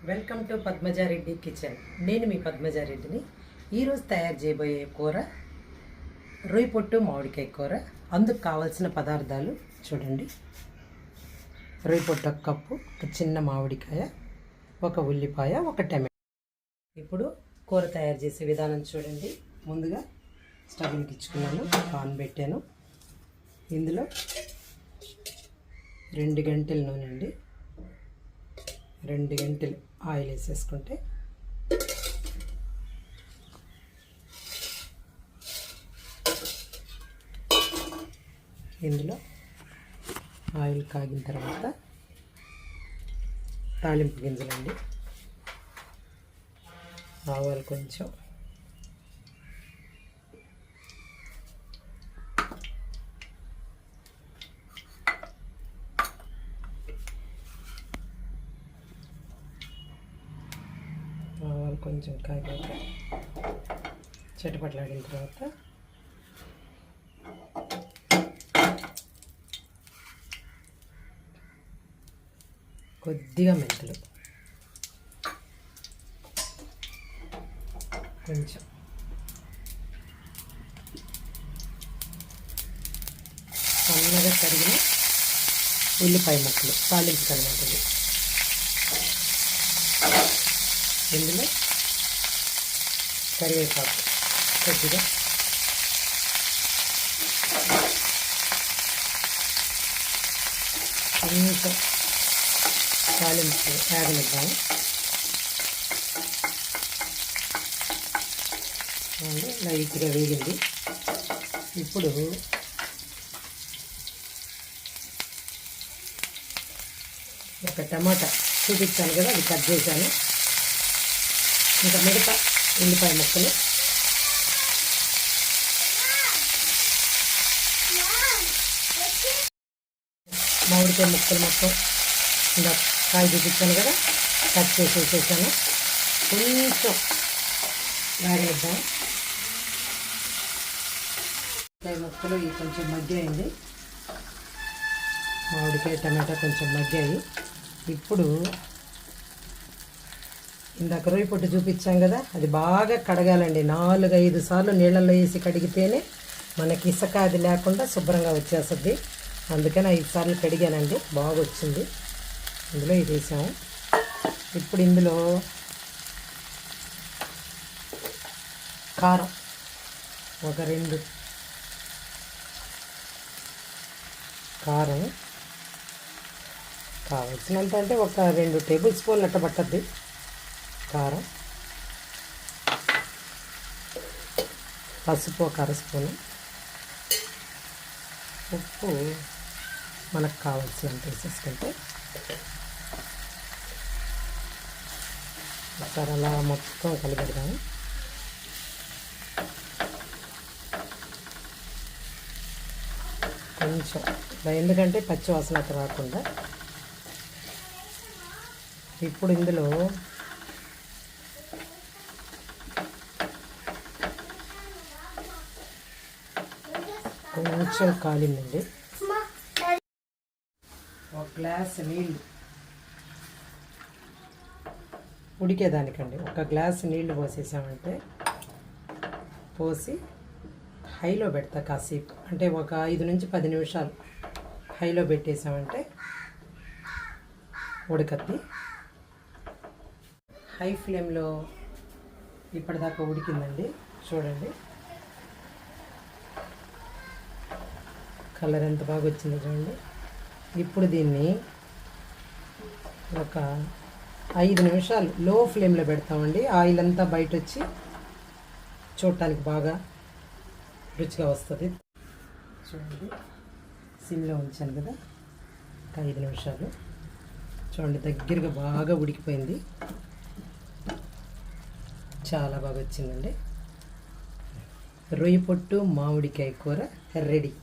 Welcome to Padmaja Reddy kitchen. నేను మీ పద్మజారెడ్డిని. ఈరోజు తయారు చేయబోయే కూర రొయ్య పొట్టు మామిడికాయ కూర. అందుకు కావాల్సిన పదార్థాలు చూడండి. రొయ్య పొట్టు ఒక కప్పు, ఒక చిన్న మామిడికాయ, ఒక ఉల్లిపాయ, ఒక టమాటో. ఇప్పుడు కూర తయారు చేసే విధానం చూడండి. ముందుగా స్టవ్ వెలిగించుకున్నాను, పాన్ పెట్టాను. ఇందులో 2 గంటెల నూనె అండి, 2 గంటలు ఆయిల్ వేసేసుకుంటే ఇందులో ఆయిల్ కాగిన తర్వాత తాలింపు గింజలండి, ఆవాలు కొంచెం, ఆవాలు కొంచెం కాగాక చిటపట్లాడిన తర్వాత కొద్దిగా మెంతులు, కొంచెం సన్నగా తరిగిన ఉల్లిపాయ ముక్కలు తాలింపుకనమాట. ఇందులో కరివేపాకు కొద్దిగా, కొంచెం తాలింపు వేగనిద్దాము. లైట్గా వేగింది. ఇప్పుడు ఒక టమాటా చూపించాను కదా, అది కట్ చేశాను. ఇంకా మిగతా ఉల్లిపాయ ముక్కలు, మామిడికాయ ముక్కలు మొత్తం ఇంకా కాయ చూపించాను కదా, కట్ చేసి వేసేసాను. కొంచెం వేగనిద్దాం. కాయ ముక్కలు ఇవి కొంచెం మగ్గాయండి, మామిడికాయ టమాటా కొంచెం మగ్గాయి. ఇప్పుడు ఇందాక రొయ్య పొట్టు చూపించాం కదా, అది బాగా కడగాలండి. 4-5 సార్లు నీళ్ళల్లో వేసి కడిగితేనే మనకి ఇసుక అది లేకుండా శుభ్రంగా వచ్చేస్తుంది. అందుకని 5 సార్లు కడిగానండి, బాగా వచ్చింది. ఇందులో ఇది వేసాము. ఇప్పుడు ఇందులో కారం ఒక 2, కారం కావాల్సినంత అంటే ఒక 2 టేబుల్ స్పూన్లు అట్ట పట్టద్ది కారం, పసుపు ఒక 1/2 స్పూను, ఉప్పు మనకు కావాల్సినంత వేసేసుకుంటే ఒకసారి అలా మొత్తం కలిపెడదాము. కొంచెం ఎందుకంటే పచ్చి వాసన రాకుండా. ఇప్పుడు ఇందులో కొంచెం కాలిందండి, 1 గ్లాసు నీళ్ళు ఉడికేదానికండి. 1 గ్లాసు నీళ్లు పోసేసామంటే, పోసి హైలో పెడతా కాసేపు, అంటే ఒక 5 నుంచి 10 నిమిషాలు హైలో పెట్టేసామంటే ఉడకద్ది. హై ఫ్లేమ్లో ఇప్పటిదాకా ఉడికిందండి, చూడండి కలర్ ఎంత బాగా వచ్చిందో చూడండి. ఇప్పుడు దీన్ని ఒక 5 నిమిషాలు లో ఫ్లేమ్లో పెడతామండి. ఆయిల్ అంతా బయట వచ్చి చూడటానికి బాగా రుచిగా వస్తుంది. చూడండి సిమ్లో ఉంచాను కదా, ఒక 5 నిమిషాలు. చూడండి దగ్గరగా బాగా ఉడికిపోయింది, చాలా బాగా వచ్చిందండి. రొయ్య పొట్టు మామిడికాయ కూర రెడీ.